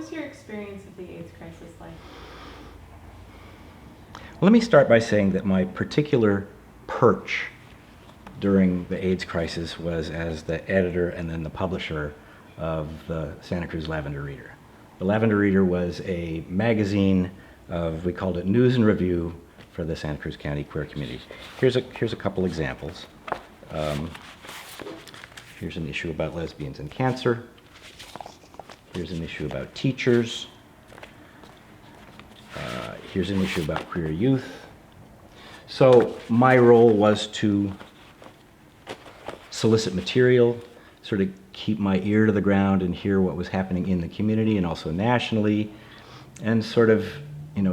was your experience of the AIDS crisis like? Let me start by saying that my particular perch during the AIDS crisis was as the editor and then the publisher of the Santa Cruz Lavender Reader. The Lavender Reader was a magazine of, we called it News and Review for the Santa Cruz County queer community. Here's a couple examples. Here's an issue about lesbians and cancer. Here's an issue about teachers. Here's an issue about queer youth. So my role was to solicit material, sort of keep my ear to the ground and hear what was happening in the community and also nationally, and sort of,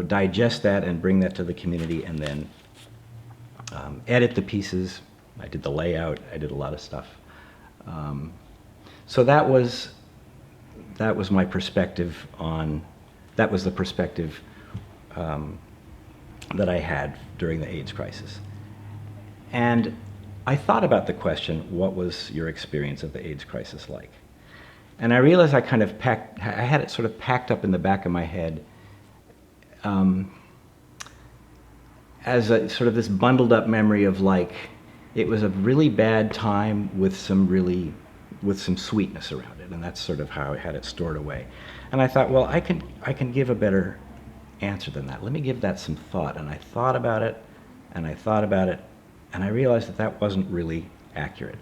digest that and bring that to the community, and then edit the pieces. I did the layout. I did a lot of stuff. So that was my perspective on. That was the perspective that I had during the AIDS crisis. And I thought about the question, what was your experience of the AIDS crisis like? And I realized I had it sort of packed up in the back of my head as a sort of this bundled up memory of it was a really bad time with some sweetness around it, and that's sort of how I had it stored away. And I thought, well, I can give a better answer than that. Let me give that some thought. And I thought about it, and I thought about it, and I realized that wasn't really accurate.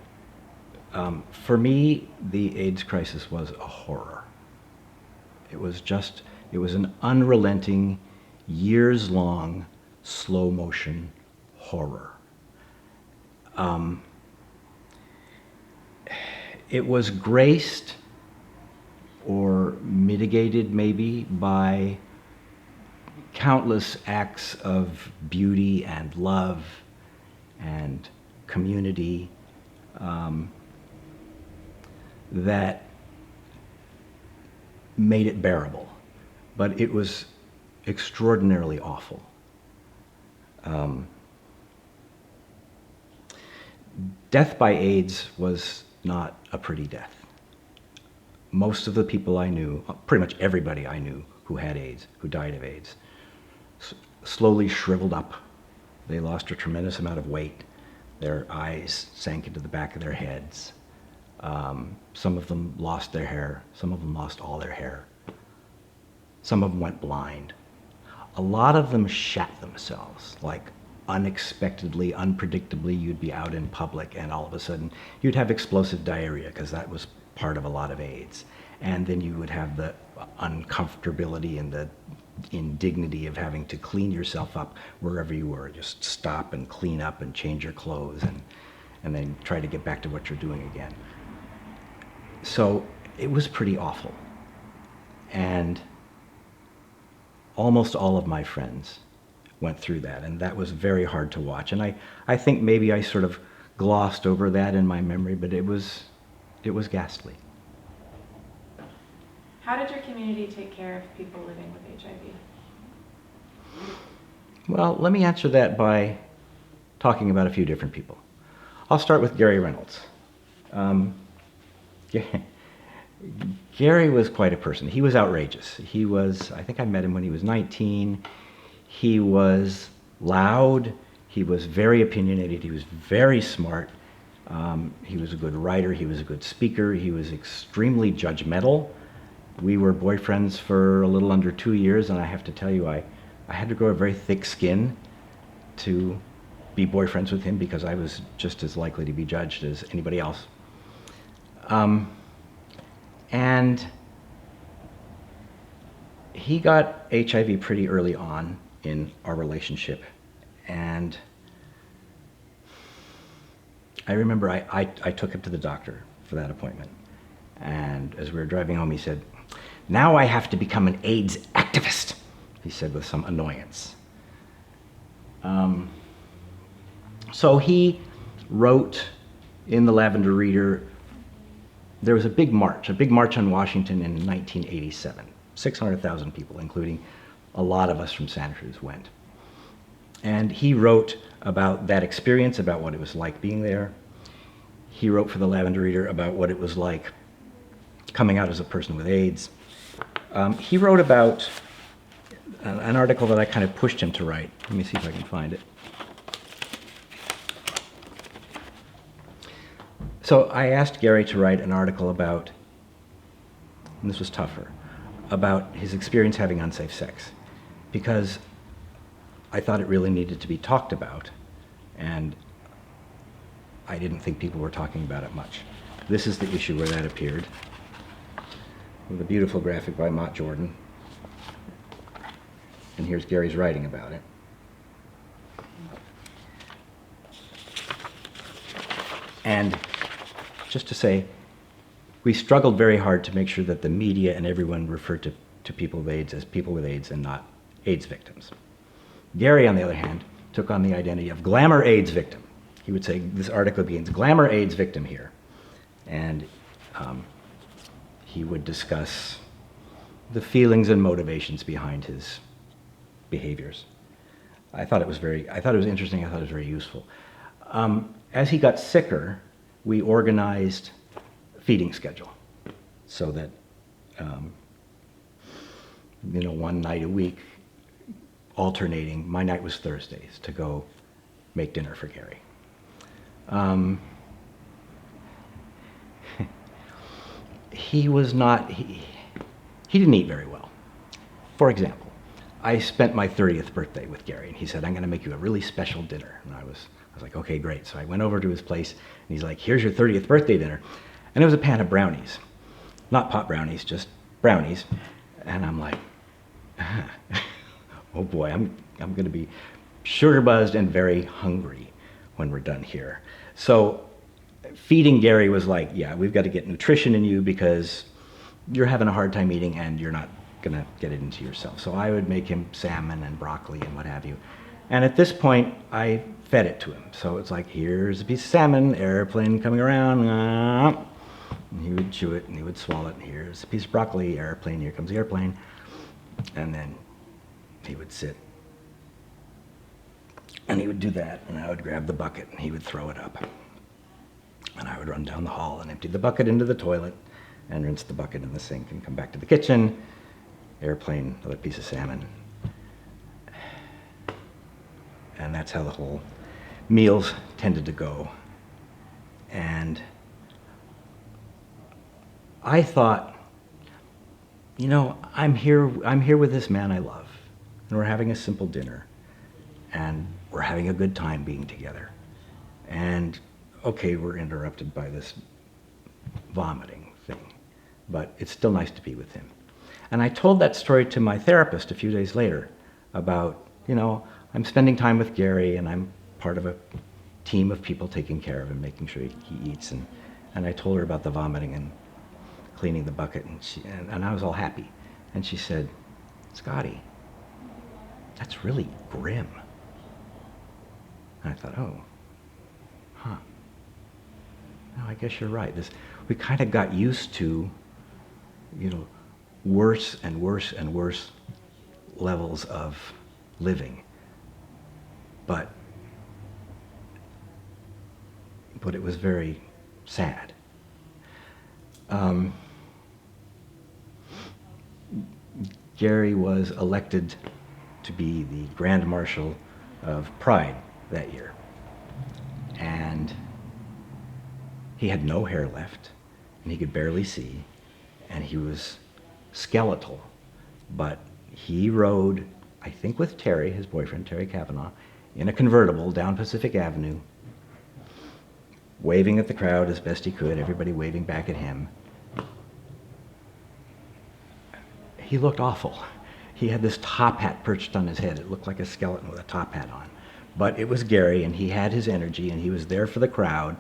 For me, the AIDS crisis was a horror. It was an unrelenting, years-long, slow-motion horror. It was graced or mitigated maybe by countless acts of beauty and love and community that made it bearable. But it was extraordinarily awful. Death by AIDS was not a pretty death. Most of the people I knew, pretty much everybody I knew who had AIDS, who died of AIDS, slowly shriveled up. They lost a tremendous amount of weight. Their eyes sank into the back of their heads. Some of them lost their hair. Some of them lost all their hair. Some of them went blind. A lot of them shat themselves, unexpectedly, unpredictably. You'd be out in public and all of a sudden you'd have explosive diarrhea, because that was part of a lot of AIDS. And then you would have the uncomfortability and the indignity of having to clean yourself up wherever you were. Just stop and clean up and change your clothes and then try to get back to what you're doing again. So it was pretty awful. And almost all of my friends went through that, and that was very hard to watch. And I think maybe I sort of glossed over that in my memory, but it was ghastly. How did your community take care of people living with HIV? Well, let me answer that by talking about a few different people. I'll start with Gary Reynolds. Gary was quite a person. He was outrageous. I think I met him when he was 19. He was loud. He was very opinionated. He was very smart. He was a good writer. He was a good speaker. He was extremely judgmental. We were boyfriends for a little under 2 years, and I have to tell you, I had to grow a very thick skin to be boyfriends with him, because I was just as likely to be judged as anybody else. And he got HIV pretty early on in our relationship. And I remember I took him to the doctor for that appointment. And as we were driving home, he said, "Now I have to become an AIDS activist," he said with some annoyance. So he wrote in the Lavender Reader. There was a big march on Washington in 1987. 600,000 people, including a lot of us from Santa Cruz, went. And he wrote about that experience, about what it was like being there. He wrote for the Lavender Reader about what it was like coming out as a person with AIDS. He wrote about an article that I kind of pushed him to write. Let me see if I can find it. So I asked Gary to write an article about, and this was tougher, about his experience having unsafe sex, because I thought it really needed to be talked about, and I didn't think people were talking about it much. This is the issue where that appeared, with a beautiful graphic by Mott Jordan. And here's Gary's writing about it. And just to say, we struggled very hard to make sure that the media and everyone referred to people with AIDS as people with AIDS and not AIDS victims. Gary, on the other hand, took on the identity of glamour AIDS victim. He would say, this article begins, glamour AIDS victim here. And he would discuss the feelings and motivations behind his behaviors. I thought it was interesting, I thought it was very useful. As he got sicker, we organized a feeding schedule so that, one night a week, alternating, my night was Thursdays, to go make dinner for Gary. He didn't eat very well. For example, I spent my 30th birthday with Gary, and he said, I'm going to make you a really special dinner. And I was like, okay, great. So I went over to his place, and he's like, here's your 30th birthday dinner. And it was a pan of brownies. Not pot brownies, just brownies. And I'm like, oh boy, I'm going to be sugar buzzed and very hungry when we're done here. So feeding Gary was like, yeah, we've got to get nutrition in you because you're having a hard time eating and you're not going to get it into yourself. So I would make him salmon and broccoli and what have you. And at this point, I fed it to him. So it's like, here's a piece of salmon, airplane coming around. And he would chew it and he would swallow it. And here's a piece of broccoli, airplane, here comes the airplane. And then he would sit. And he would do that, and I would grab the bucket and he would throw it up. And I would run down the hall and empty the bucket into the toilet and rinse the bucket in the sink and come back to the kitchen. Airplane, another piece of salmon. And that's how the whole meals tended to go. And I thought, I'm here with this man I love, and we're having a simple dinner, and we're having a good time being together. And okay, we're interrupted by this vomiting thing, but it's still nice to be with him. And I told that story to my therapist a few days later about, I'm spending time with Gary and I'm part of a team of people taking care of him, making sure he eats. And I told her about the vomiting and cleaning the bucket, and I was all happy. And she said, Scotty, that's really grim. And I thought, oh, huh. No, I guess you're right. We kind of got used to, worse and worse and worse levels of living. But it was very sad. Gary was elected to be the Grand Marshal of Pride that year. And he had no hair left, and he could barely see, and he was skeletal. But he rode, I think with Terry, his boyfriend, Terry Kavanaugh, in a convertible down Pacific Avenue, waving at the crowd as best he could, everybody waving back at him. He looked awful. He had this top hat perched on his head. It looked like a skeleton with a top hat on. But it was Gary, and he had his energy, and he was there for the crowd.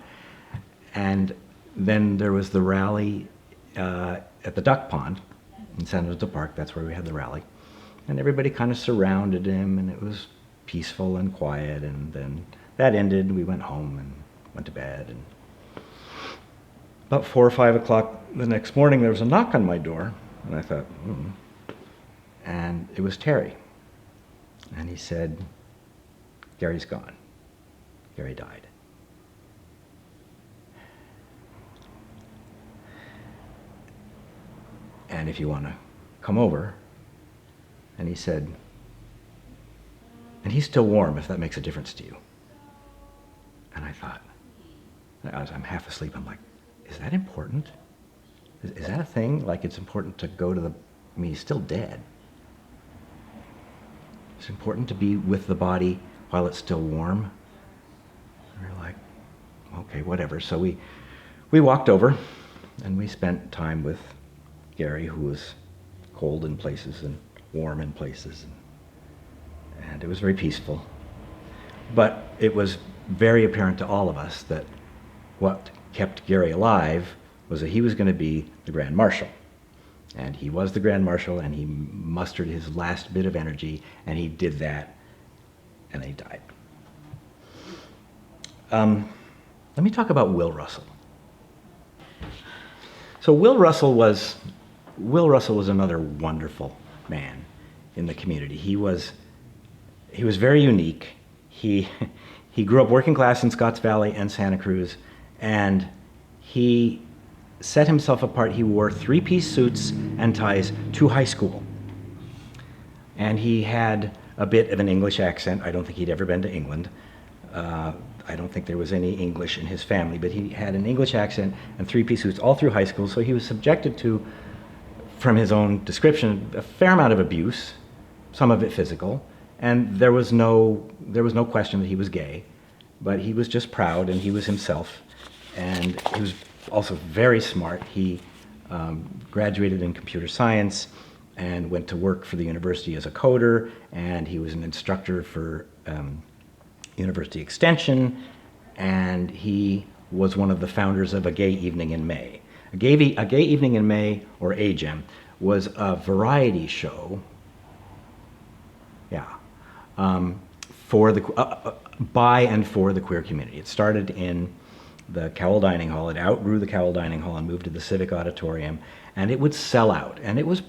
And then there was the rally at the Duck Pond in San Jose Park. That's where we had the rally. And everybody kind of surrounded him, and it was peaceful and quiet. And then that ended, and we went home and went to bed. And about 4 or 5 o'clock the next morning, there was a knock on my door. And I thought, And it was Terry. And he said, Gary's gone. Gary died. And if you want to come over, and he said, and he's still warm if that makes a difference to you. And I thought, I'm half asleep, I'm like, is that important? Is that a thing? Like, it's important to go to the, I mean, he's still dead. It's important to be with the body while it's still warm. And we're like, okay, whatever. So we walked over, and we spent time with Gary, who was cold in places and warm in places. And it was very peaceful. But it was very apparent to all of us that what kept Gary alive was that he was going to be the Grand Marshal. And he was the Grand Marshal, and he mustered his last bit of energy, and he did that, and then he died. Let me talk about Will Russell. So Will Russell was another wonderful man in the community. He was very unique. He grew up working class in Scotts Valley and Santa Cruz, and he set himself apart. He wore three-piece suits and ties to high school. And he had a bit of an English accent. I don't think he'd ever been to England. I don't think there was any English in his family, but he had an English accent and three-piece suits all through high school, so he was subjected to, from his own description, a fair amount of abuse, some of it physical, and there was no question that he was gay, but he was just proud, and he was himself, and he was also very smart. He graduated in computer science and went to work for the university as a coder, and he was an instructor for University Extension, and he was one of the founders of A Gay Evening in May. A Gay Evening in May, or AGEM, was a variety show, by and for the queer community. It started in the Cowell Dining Hall. It outgrew the Cowell Dining Hall and moved to the Civic Auditorium, and it would sell out, and it was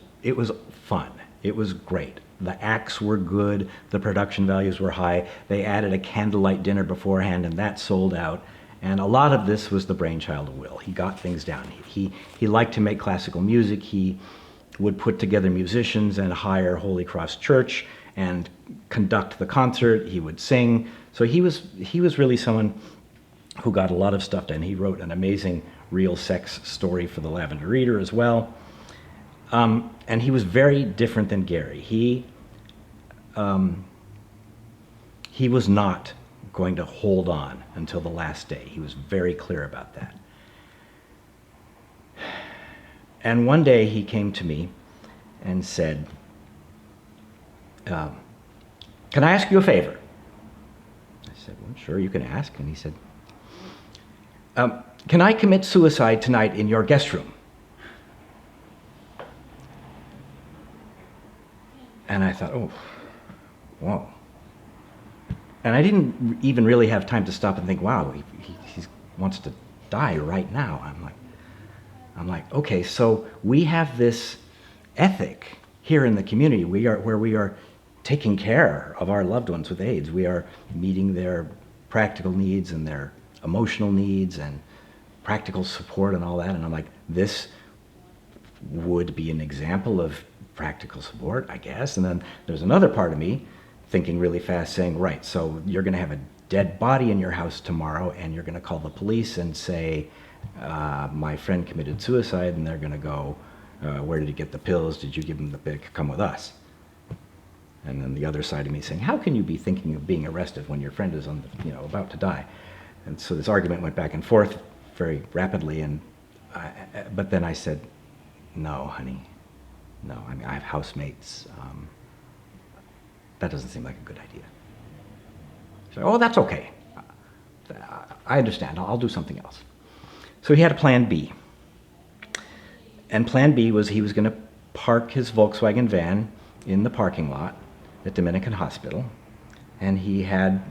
fun. It was great. The acts were good, the production values were high. They added a candlelight dinner beforehand, and that sold out. And a lot of this was the brainchild of Will. He got things down. He liked to make classical music. He would put together musicians and hire Holy Cross Church and conduct the concert. He would sing. So he was really someone who got a lot of stuff done. He wrote an amazing real sex story for the Lavender Reader as well. And he was very different than Gary. He was not going to hold on until the last day. He was very clear about that. And one day he came to me and said, can I ask you a favor? I said, well, sure, you can ask. And he said, can I commit suicide tonight in your guest room? And I thought, oh, whoa. And I didn't even really have time to stop and think, wow, he wants to die right now. I'm like, okay, so we have this ethic here in the community. Where we are taking care of our loved ones with AIDS. We are meeting their practical needs and their emotional needs and practical support and all that. And I'm like, this would be an example of practical support, I guess. And then there's another part of me thinking really fast, saying, right, so you're going to have a dead body in your house tomorrow, and you're going to call the police and say, my friend committed suicide, and they're going to go, where did he get the pills? Did you give him the pill? Come with us. And then the other side of me saying, how can you be thinking of being arrested when your friend is about to die? And so this argument went back and forth very rapidly, but then I said, no, honey, no. I mean, I have housemates. That doesn't seem like a good idea. She said, oh, that's okay. I understand. I'll do something else. So he had a plan B. And plan B was he was going to park his Volkswagen van in the parking lot at Dominican Hospital, and he had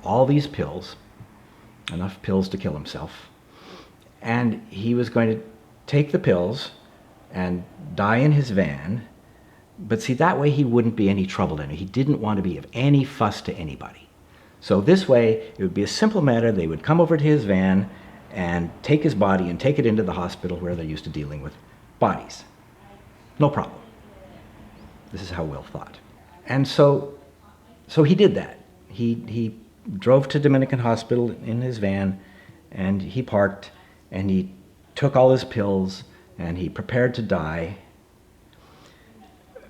all these pills, enough pills to kill himself, and he was going to take the pills and die in his van, but see, that way he wouldn't be any trouble to him. He didn't want to be of any fuss to anybody. So this way, it would be a simple matter. They would come over to his van and take his body and take it into the hospital where they're used to dealing with bodies. No problem. This is how Will thought. And so he did that. He drove to Dominican Hospital in his van, and he parked, and he took all his pills, and he prepared to die.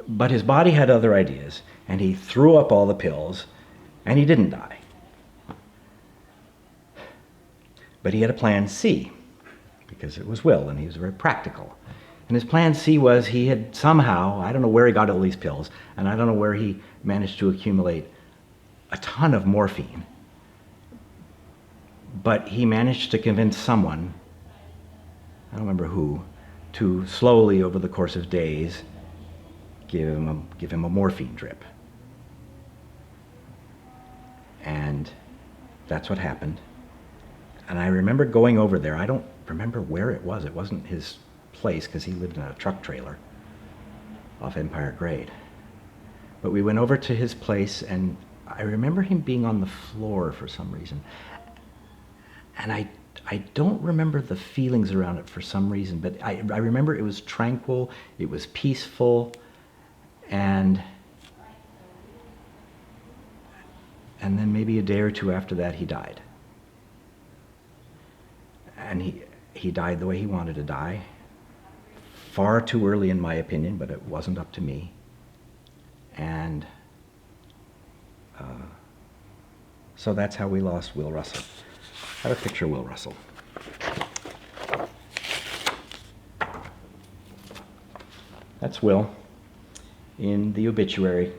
But his body had other ideas, and he threw up all the pills, and he didn't die. But he had a plan C, because it was Will, and he was very practical. And his plan C was he had somehow, I don't know where he got all these pills, and I don't know where he managed to accumulate a ton of morphine, but he managed to convince someone, I don't remember who, to slowly, over the course of days, give him a morphine drip. And that's what happened. And I remember going over there. I don't remember where it was. It wasn't his place, because he lived in a truck trailer off Empire Grade. But we went over to his place, and I remember him being on the floor for some reason. And I don't remember the feelings around it for some reason, but I remember it was tranquil, it was peaceful, and then maybe a day or two after that, he died. And he died the way he wanted to die. Far too early, in my opinion, but it wasn't up to me. And so that's how we lost Will Russell. I have a picture of Will Russell. That's Will in the obituary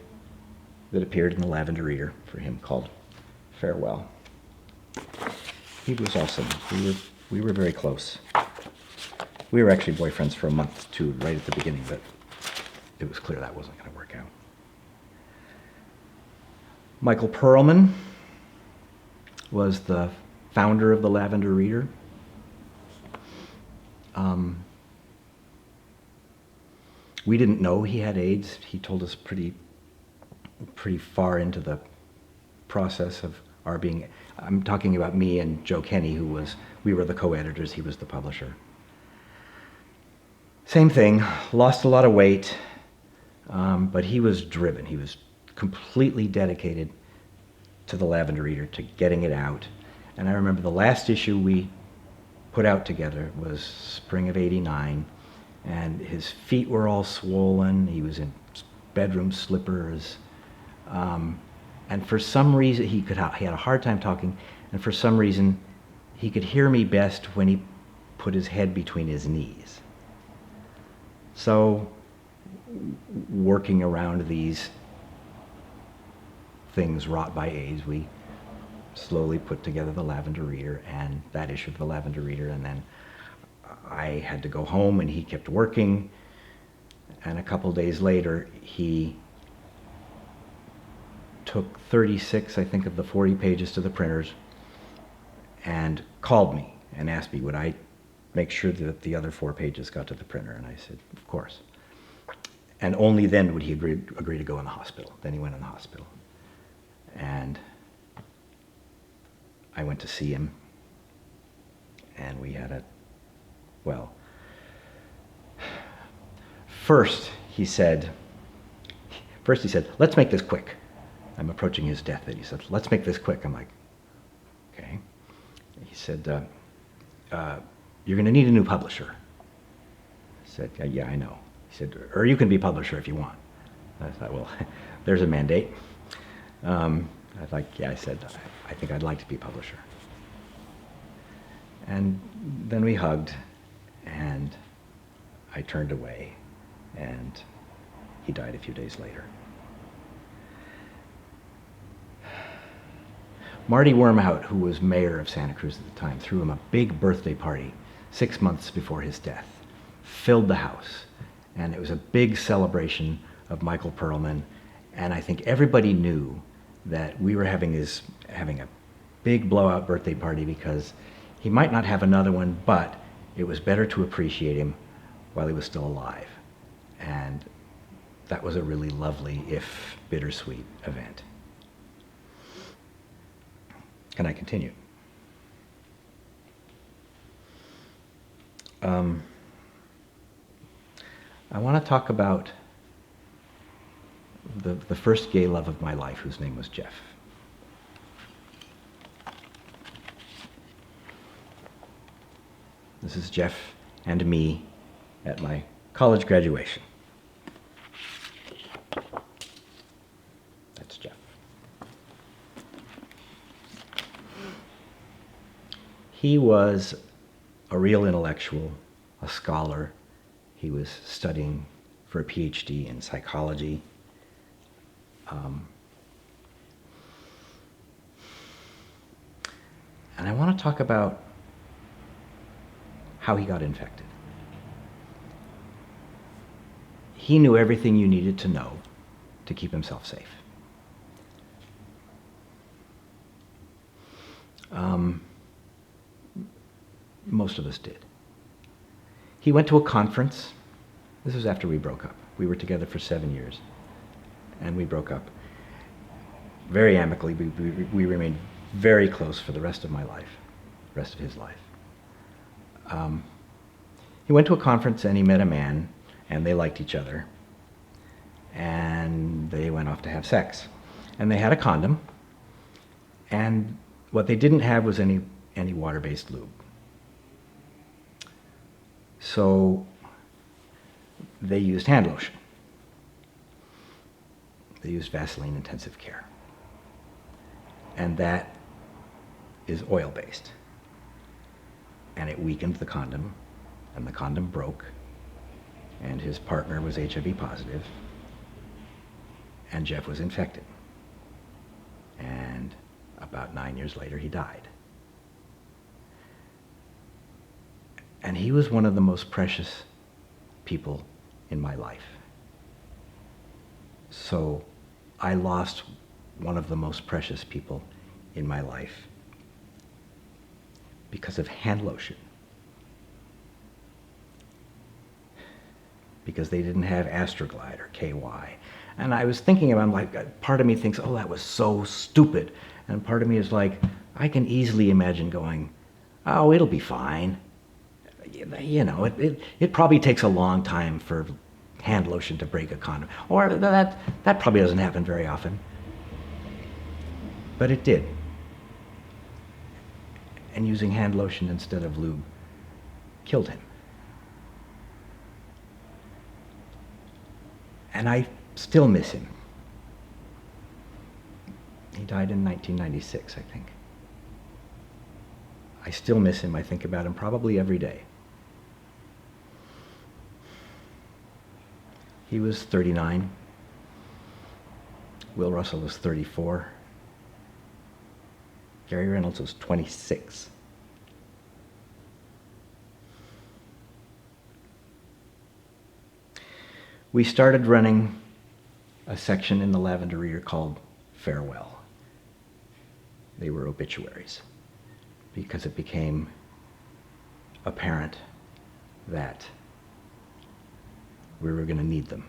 that appeared in the Lavender Reader for him, called Farewell. He was awesome. We were very close. We were actually boyfriends for a month too, right at the beginning, but it was clear that wasn't going to work out. Michael Perlman was the founder of the Lavender Reader. We didn't know he had AIDS. He told us pretty far into the process of our being. I'm talking about me and Joe Kenny, we were the co-editors, he was the publisher. Same thing, lost a lot of weight, but he was driven. He was completely dedicated to the Lavender Reader, to getting it out. And I remember the last issue we put out together was spring of '89, and his feet were all swollen. He was in bedroom slippers. And for some reason, he had a hard time talking, and for some reason, he could hear me best when he put his head between his knees. So, working around these things wrought by AIDS, we slowly put together the Lavender Reader, and that issue of the Lavender Reader, and then I had to go home, and he kept working, and a couple days later, he took 36, I think, of the 40 pages to the printers and called me and asked me, would I make sure that the other 4 pages got to the printer? And I said, of course. And only then would he agree to go in the hospital. Then he went in the hospital. And I went to see him, and we had first he said, let's make this quick. I'm approaching his death, and he said, let's make this quick. I'm like, okay. He said, you're going to need a new publisher. I said, yeah, I know. He said, or you can be publisher if you want. I thought, well, there's a mandate. I said, I think I'd like to be publisher. And then we hugged, and I turned away, and he died a few days later. Marty Wormhout, who was mayor of Santa Cruz at the time, threw him a big birthday party 6 months before his death, filled the house, and it was a big celebration of Michael Perlman, and I think everybody knew that we were having a big blowout birthday party because he might not have another one, but it was better to appreciate him while he was still alive. And that was a really lovely, if bittersweet, event. Can I continue? I want to talk about the first gay love of my life, whose name was Jeff. This is Jeff and me at my college graduation. That's Jeff. He was a real intellectual, a scholar. He was studying for a PhD in psychology. And I want to talk about how he got infected. He knew everything you needed to know to keep himself safe. Most of us did. He went to a conference. This was after we broke up. We were together for 7 years, and we broke up very amicably. We remained very close for the rest of my life, rest of his life. He went to a conference and he met a man, and they liked each other, and they went off to have sex. And they had a condom, and what they didn't have was any water-based lube. So they used hand lotion. They used Vaseline Intensive Care. And that is oil-based. And it weakened the condom, and the condom broke, and his partner was HIV positive, and Jeff was infected. And about 9 years later, he died. And he was one of the most precious people in my life. So I lost one of the most precious people in my life because of hand lotion. Because they didn't have Astroglide or KY. And I was thinking about, like, part of me thinks, oh, that was so stupid. And part of me is like, I can easily imagine going, oh, it'll be fine. You know, it probably takes a long time for hand lotion to break a condom. Or that probably doesn't happen very often. But it did. And using hand lotion instead of lube killed him. And I still miss him. He died in 1996, I think. I still miss him. I think about him probably every day. He was 39. Will Russell was 34. Gary Reynolds was 26. We started running a section in the Lavender Reader called Farewell. They were obituaries because it became apparent that we were going to need them.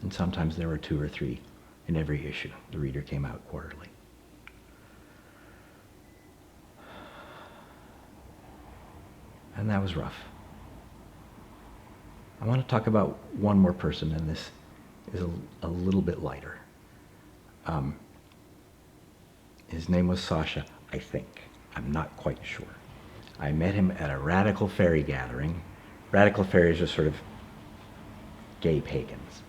And sometimes there were 2 or 3 in every issue. The Reader came out quarterly. And that was rough. I want to talk about one more person, and this is a little bit lighter. His name was Sasha, I think. I'm not quite sure. I met him at a Radical Fairy gathering. Radical Fairies are sort of gay pagans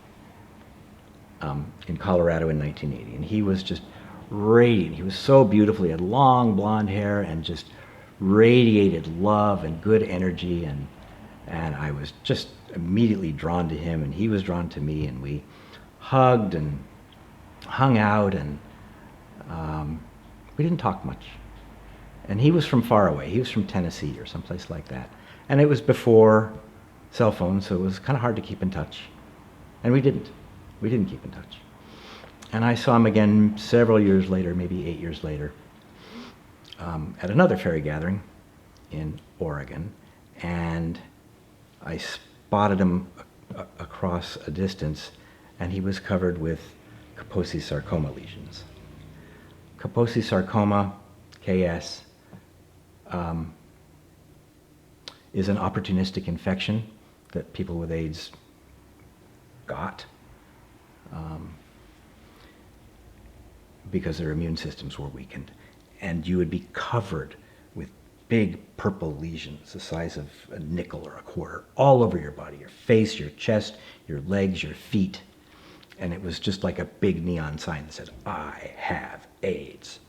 in Colorado in 1980. And he was just radiant. He was so beautiful. He had long blonde hair and just radiated love and good energy. And I was just immediately drawn to him, and he was drawn to me, and we hugged and hung out, and we didn't talk much. And he was from far away. He was from Tennessee or someplace like that. And it was before cell phones, so it was kind of hard to keep in touch. And we didn't keep in touch. And I saw him again several years later, maybe 8 years later, at another fairy gathering in Oregon. And I spotted him across a distance, and he was covered with Kaposi sarcoma lesions. Kaposi sarcoma, KS, is an opportunistic infection that people with AIDS got, because their immune systems were weakened. And you would be covered with big purple lesions the size of a nickel or a quarter all over your body, your face, your chest, your legs, your feet. And it was just like a big neon sign that said, "I have AIDS."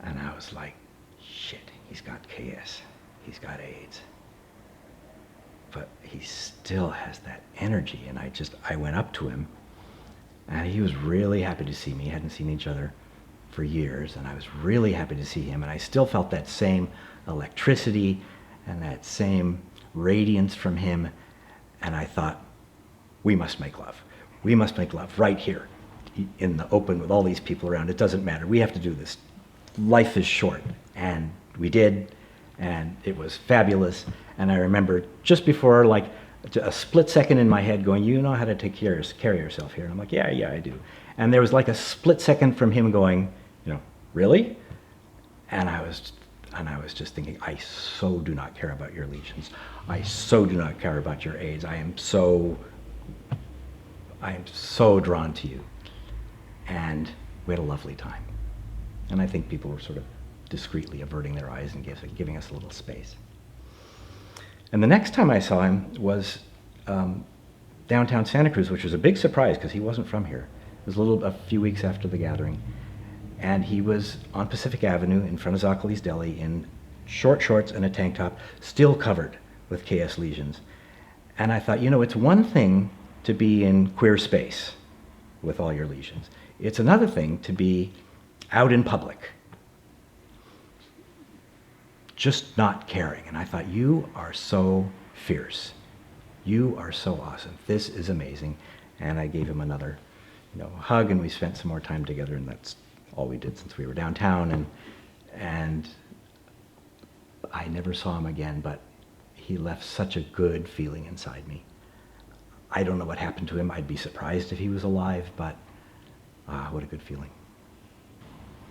And I was like, shit, he's got KS, he's got AIDS. But he still has that energy. And I went up to him, and he was really happy to see me. Hadn't seen each other for years, and I was really happy to see him. And I still felt that same electricity and that same radiance from him. And I thought, we must make love. We must make love right here in the open with all these people around. It doesn't matter. We have to do this. Life is short. And we did, and it was fabulous. And I remember just before, like a split second in my head going, "You know how to carry yourself here." And I'm like, yeah, I do. And there was like a split second from him going, "Really?" And I was just thinking, I so do not care about your lesions. I so do not care about your AIDS. I am so drawn to you. And we had a lovely time. And I think people were sort of discreetly averting their eyes and giving us a little space. And the next time I saw him was downtown Santa Cruz, which was a big surprise because he wasn't from here. It was a few weeks after the gathering. And he was on Pacific Avenue in front of Zoccoli's Deli in short shorts and a tank top, still covered with KS lesions. And I thought, it's one thing to be in queer space with all your lesions. It's another thing to be out in public, just not caring. And I thought, you are so fierce. You are so awesome. This is amazing. And I gave him another hug, and we spent some more time together, and that's all we did since we were downtown. And I never saw him again, but he left such a good feeling inside me. I don't know what happened to him. I'd be surprised if he was alive, but what a good feeling.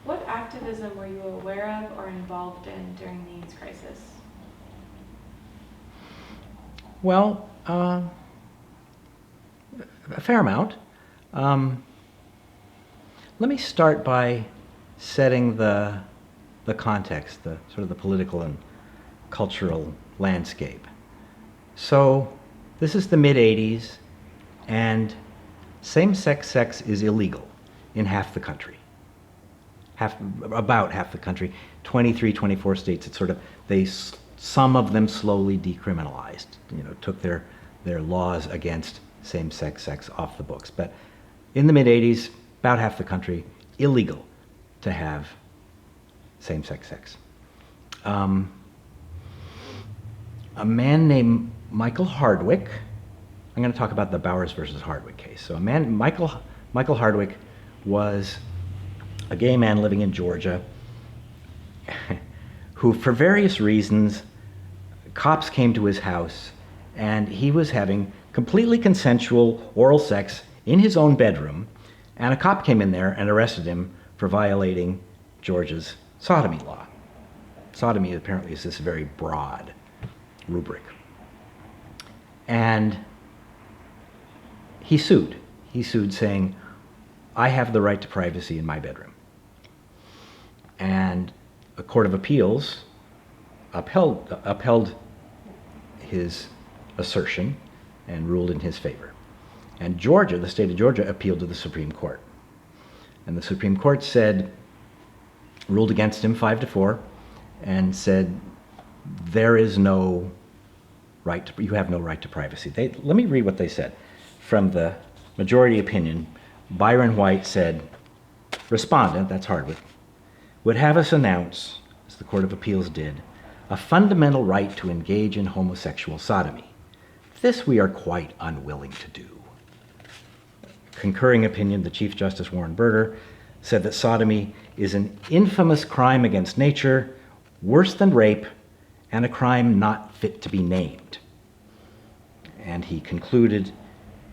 What activism were you aware of or involved in during the AIDS crisis? Well, a fair amount. Let me start by setting the context, the sort of the political and cultural landscape. So this is the mid-'80s, and same-sex sex is illegal in half the country. About half the country, 23, 24 states. It's sort of, some of them slowly decriminalized, took their laws against same-sex sex off the books. But in the mid-'80s, about half the country, illegal to have same-sex sex. A man named Michael Hardwick, I'm going to talk about the Bowers versus Hardwick case. So Michael Hardwick was a gay man living in Georgia who, for various reasons, cops came to his house, and he was having completely consensual oral sex in his own bedroom, and a cop came in there and arrested him for violating Georgia's sodomy law. Sodomy apparently is this very broad rubric. And he sued. He sued saying, "I have the right to privacy in my bedroom." And a court of appeals upheld his assertion and ruled in his favor. And Georgia, the state of Georgia, appealed to the Supreme Court. And the Supreme Court ruled against him 5-4, and said, there is no right you have no right to privacy. Let me read what they said. From the majority opinion, Byron White said, respondent, that's Hardwick, would have us announce, as the Court of Appeals did, a fundamental right to engage in homosexual sodomy. This we are quite unwilling to do. Concurring opinion, the Chief Justice Warren Burger said that sodomy is an infamous crime against nature, worse than rape, and a crime not fit to be named. And he concluded,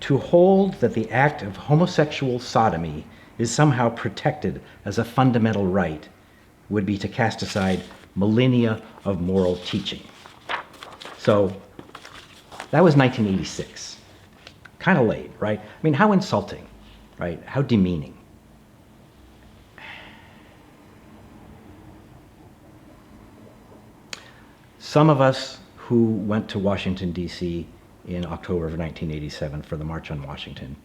to hold that the act of homosexual sodomy is somehow protected as a fundamental right would be to cast aside millennia of moral teaching. So that was 1986. kind of late, right? I mean, how insulting, right? How demeaning. Some of us who went to Washington, D.C. in October of 1987 for the March on Washington,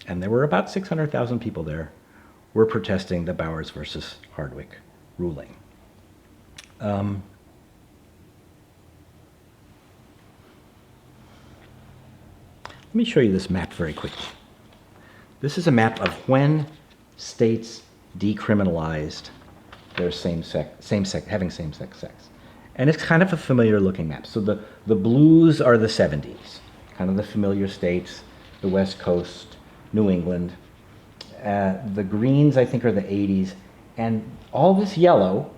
and there were about 600,000 people there, were protesting the Bowers versus Hardwick ruling. Let me show you this map very quickly. This is a map of when states decriminalized their having same-sex sex. And it's kind of a familiar looking map. So the blues are the 70s, kind of the familiar states, the West Coast, New England. The greens, I think, are the 80s. And all this yellow,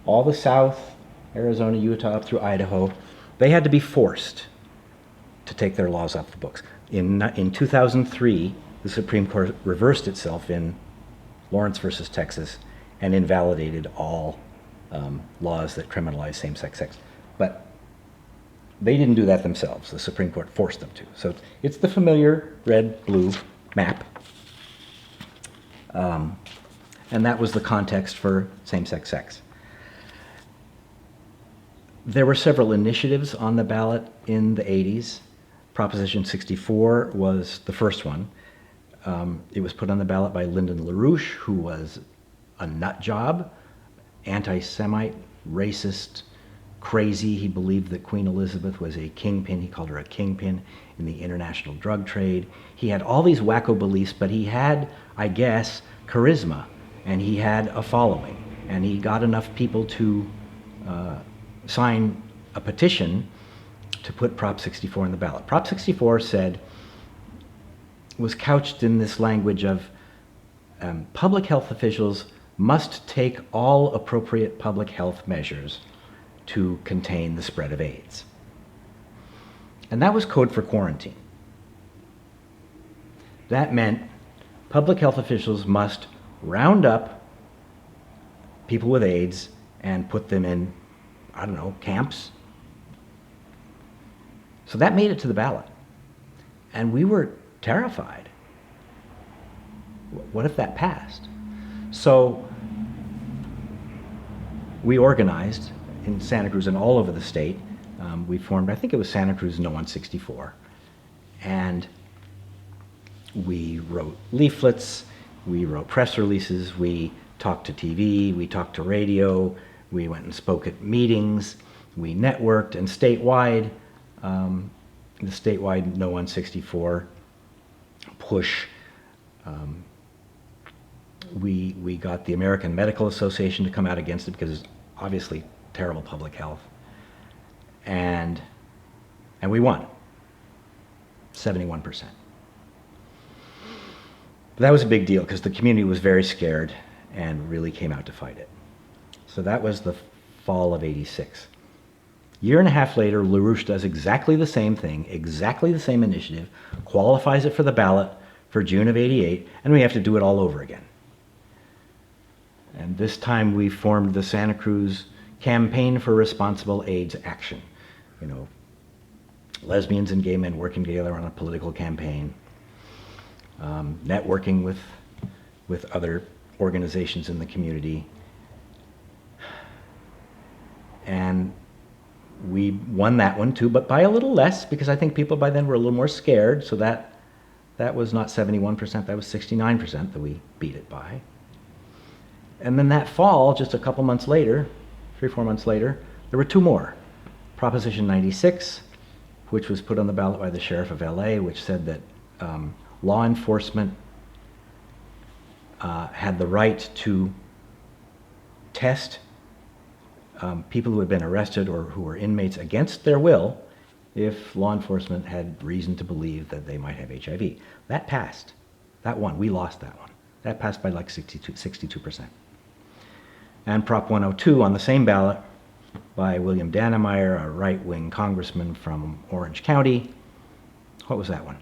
all the South, Arizona, Utah, up through Idaho, they had to be forced to take their laws off the books. In 2003, the Supreme Court reversed itself in Lawrence versus Texas and invalidated all laws that criminalize same-sex sex. But they didn't do that themselves. The Supreme Court forced them to. So it's the familiar red-blue map. And that was the context for same-sex sex. There were several initiatives on the ballot in the 80s. Proposition 64 was the first one. It was put on the ballot by Lyndon LaRouche, who was a nut job, anti-Semite, racist, crazy. He believed that Queen Elizabeth was a kingpin. He called her a kingpin in the international drug trade. He had all these wacko beliefs, but he had, I guess, charisma, and he had a following, and he got enough people to sign a petition to put Prop 64 on the ballot. Prop 64 was couched in this language of public health officials must take all appropriate public health measures to contain the spread of AIDS. And that was code for quarantine. That meant public health officials must round up people with AIDS and put them in, I don't know, camps. So that made it to the ballot. And we were terrified. What if that passed? So we organized in Santa Cruz and all over the state. We formed, I think it was Santa Cruz No on 64. And we wrote leaflets, we wrote press releases, we talked to TV, we talked to radio, we went and spoke at meetings, we networked, and statewide, the statewide No on 64 push, we got the American Medical Association to come out against it because it's obviously terrible public health. And we won, 71%. But that was a big deal because the community was very scared and really came out to fight it. So that was the fall of '86. Year and a half later, LaRouche does exactly the same thing, exactly the same initiative, qualifies it for the ballot for June of '88, and we have to do it all over again. And this time we formed the Santa Cruz Campaign for Responsible AIDS Action. You know, lesbians and gay men working together on a political campaign, networking with other organizations in the community. And we won that one too, but by a little less, because I think people by then were a little more scared, so that was not 71%, that was 69% that we beat it by. And then that fall, just a couple months later, 3-4 months later, there were two more. Proposition 96, which was put on the ballot by the Sheriff of LA, which said that law enforcement had the right to test people who had been arrested or who were inmates against their will if law enforcement had reason to believe that they might have HIV. That passed. That won. We lost that one. That passed by like 62%. And Prop 102 on the same ballot by William Dannemeyer, a right-wing congressman from Orange County. What was that one?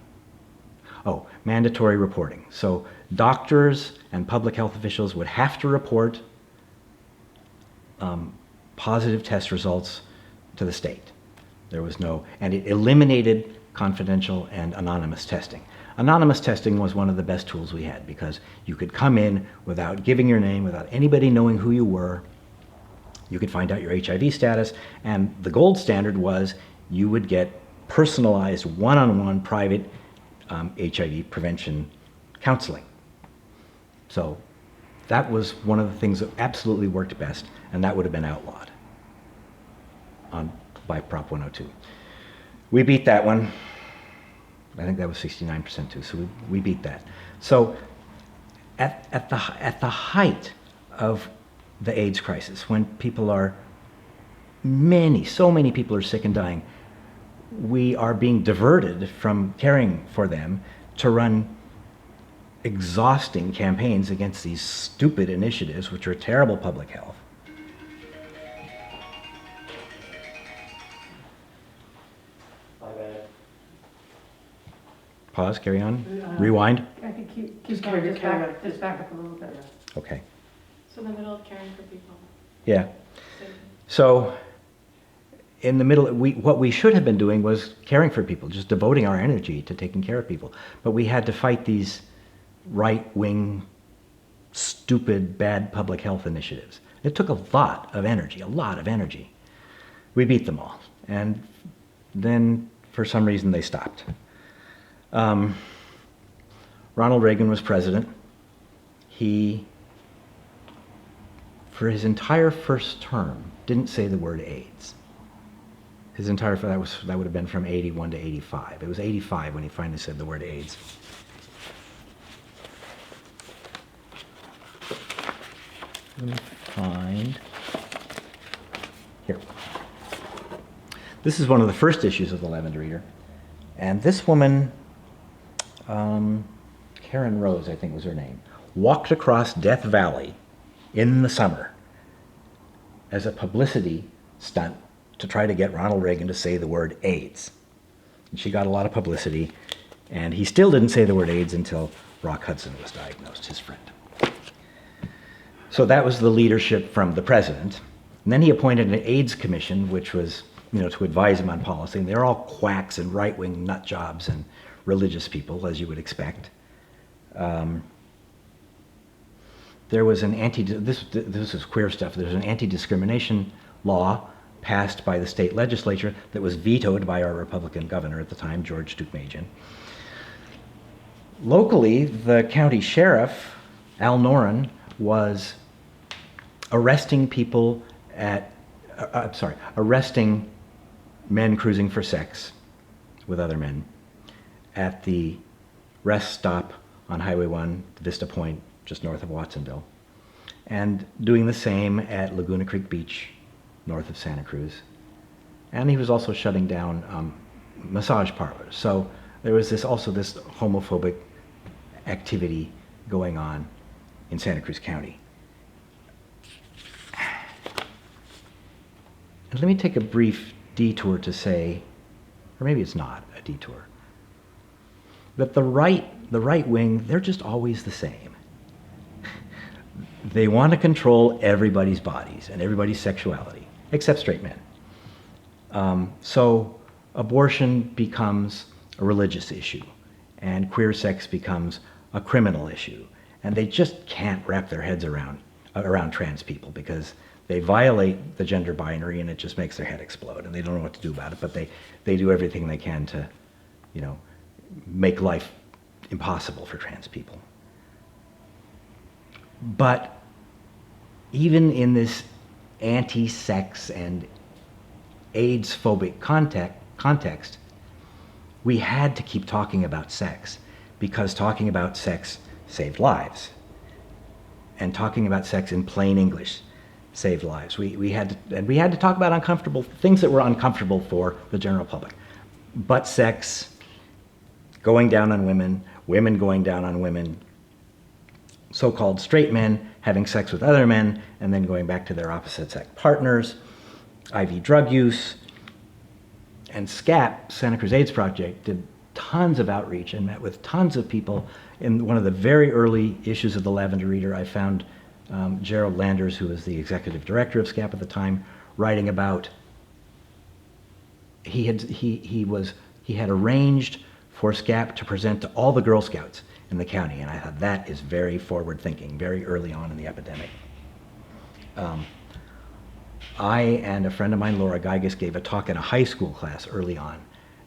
Oh, mandatory reporting. So doctors and public health officials would have to report positive test results to the state. There was no, and it eliminated confidential, and anonymous testing. Anonymous testing was one of the best tools we had because you could come in without giving your name, without anybody knowing who you were. You could find out your HIV status, and the gold standard was you would get personalized, one-on-one, private HIV prevention counseling. So that was one of the things that absolutely worked best, and that would have been outlawed by Prop 102. We beat that one. I think that was 69% too, so we beat that. So at the height of the AIDS crisis, when people are so many people are sick and dying, we are being diverted from caring for them to run exhausting campaigns against these stupid initiatives, which are terrible public health. My bad. Pause, carry on, rewind. I think keep Just going, carry- just back up a little bit. Okay, So in the middle of caring for people. yeah. So So in the middle, what we should have been doing was caring for people, just devoting our energy to taking care of people. But we had to fight these right-wing, stupid, bad public health initiatives. It took a lot of energy. We beat them all. And then, for some reason, they stopped. Ronald Reagan was president. He, for his entire first term, didn't say the word AIDS. His entire, that would have been from 81 to 85. It was 85 when he finally said the word AIDS. Let me find, here. This is one of the first issues of the Lavender Reader. And this woman, Karen Rose, I think was her name, walked across Death Valley in the summer as a publicity stunt to try to get Ronald Reagan to say the word AIDS. And she got a lot of publicity, and he still didn't say the word AIDS until Rock Hudson was diagnosed, his friend. So that was the leadership from the president. And then he appointed an AIDS commission, which was, to advise him on policy. And they're all quacks and right-wing nut jobs and religious people, as you would expect. There was an this is queer stuff. There was an anti-discrimination law passed by the state legislature that was vetoed by our Republican governor at the time, George Deukmejian. Locally, the county sheriff, Al Noren, was arresting people arresting men cruising for sex with other men at the rest stop on Highway 1, Vista Point, just north of Watsonville, and doing the same at Laguna Creek Beach, north of Santa Cruz. And he was also shutting down massage parlors. So there was this homophobic activity going on in Santa Cruz County. And let me take a brief detour to say, or maybe it's not a detour, that the right wing, they're just always the same. They want to control everybody's bodies and everybody's sexuality, except straight men. So abortion becomes a religious issue, and queer sex becomes a criminal issue. And they just can't wrap their heads around trans people because they violate the gender binary and it just makes their head explode and they don't know what to do about it, but they do everything they can to, make life impossible for trans people. But even in this anti-sex and AIDS-phobic context, we had to keep talking about sex because talking about sex saved lives. And talking about sex in plain English saved lives. We had to talk about uncomfortable things that were uncomfortable for the general public. Butt sex, going down on women, women going down on women, so-called straight men having sex with other men and then going back to their opposite sex partners, IV drug use, and SCAP, Santa Cruz AIDS Project, did tons of outreach and met with tons of people. In one of the very early issues of the Lavender Reader, I found Gerald Landers, who was the executive director of SCAP at the time, writing about he was he had arranged for SCAP to present to all the Girl Scouts in the county, and I thought that is very forward thinking, very early on in the epidemic. I and a friend of mine, Laura Geiges, gave a talk in a high school class early on.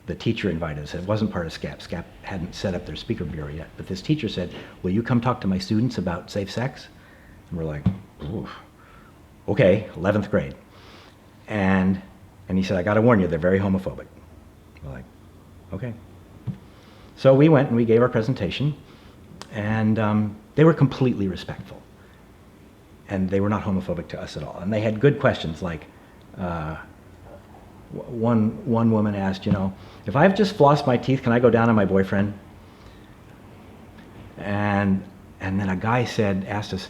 The teacher invited us. It wasn't part of SCAP. SCAP hadn't set up their speaker bureau yet, but this teacher said, will you come talk to my students about safe sex? And we're like, ooh, okay, 11th grade. And he said, I gotta warn you, they're very homophobic. We're like, okay. So we went and we gave our presentation, and they were completely respectful. And they were not homophobic to us at all. And they had good questions, like one woman asked, you know, if I've just flossed my teeth, can I go down on my boyfriend? And then a guy asked us,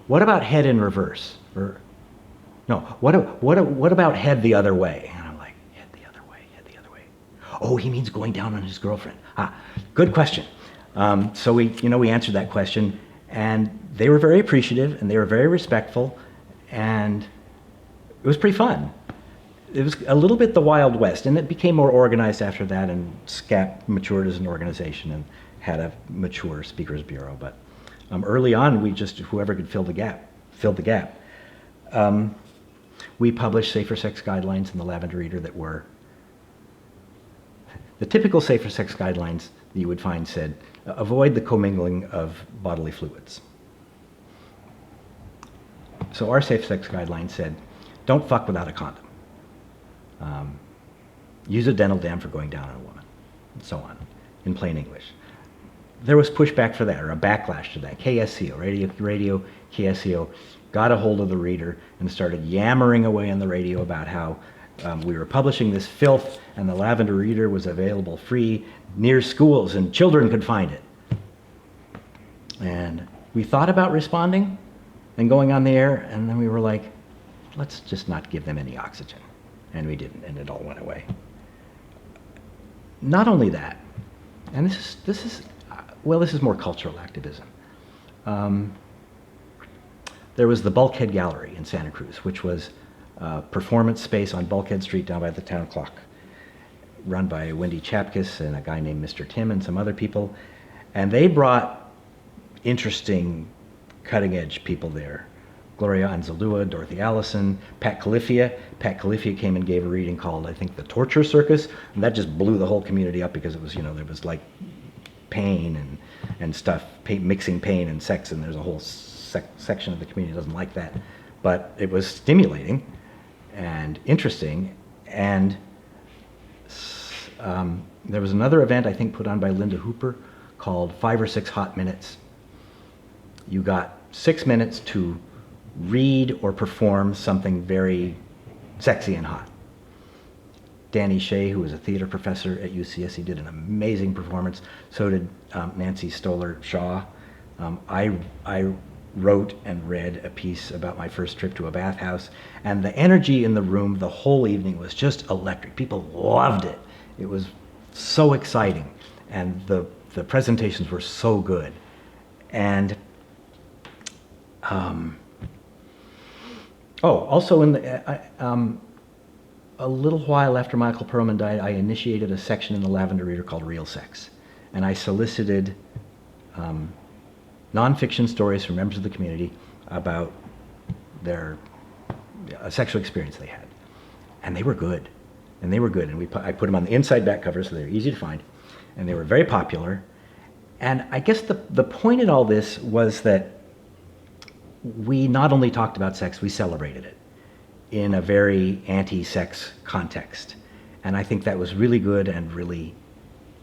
what about head in reverse? Or no, what about head the other way? And I'm like, head the other way, head the other way. Oh, he means going down on his girlfriend. Good question. So we answered that question, and they were very appreciative, and they were very respectful, and it was pretty fun. It was a little bit the Wild West, and it became more organized after that, and SCAP matured as an organization and had a mature speakers bureau. But early on, we just, whoever could fill the gap, filled the gap. We published safer sex guidelines in the Lavender Reader that were, the typical safer sex guidelines that you would find said, avoid the commingling of bodily fluids. So our safe sex guidelines said, don't fuck without a condom. Use a dental dam for going down on a woman, and so on, in plain English. There was pushback for that, or a backlash to that. KSCO, radio KSCO, got a hold of the reader and started yammering away on the radio about how we were publishing this filth, and the Lavender Reader was available free near schools, and children could find it. And we thought about responding and going on the air, and then we were like, let's just not give them any oxygen. And we didn't, and it all went away. Not only that, and this is more cultural activism. There was the Bulkhead Gallery in Santa Cruz, which was a performance space on Bulkhead Street down by the town clock, run by Wendy Chapkus and a guy named Mr. Tim and some other people. And they brought interesting, cutting-edge people there. Gloria Anzalua, Dorothy Allison, Pat Califia. Pat Califia came and gave a reading called, I think, The Torture Circus, and that just blew the whole community up because it was, there was like pain and stuff, mixing pain and sex, and there's a whole section of the community that doesn't like that. But it was stimulating and interesting, and there was another event, I think, put on by Linda Hooper called 5 or 6 Hot Minutes. You got 6 minutes to read or perform something very sexy and hot. Danny Shea, who was a theater professor at UCSC, did an amazing performance. So did Nancy Stoller Shaw. I wrote and read a piece about my first trip to a bathhouse, and the energy in the room the whole evening was just electric. People loved it. It was so exciting, and the presentations were so good. And also a little while after Michael Perlman died, I initiated a section in the Lavender Reader called Real Sex, and I solicited nonfiction stories from members of the community about their sexual experience they had, and they were good, and I put them on the inside back cover so they're easy to find, and they were very popular. And I guess the point in all this was that we not only talked about sex, we celebrated it in a very anti-sex context. And I think that was really good and really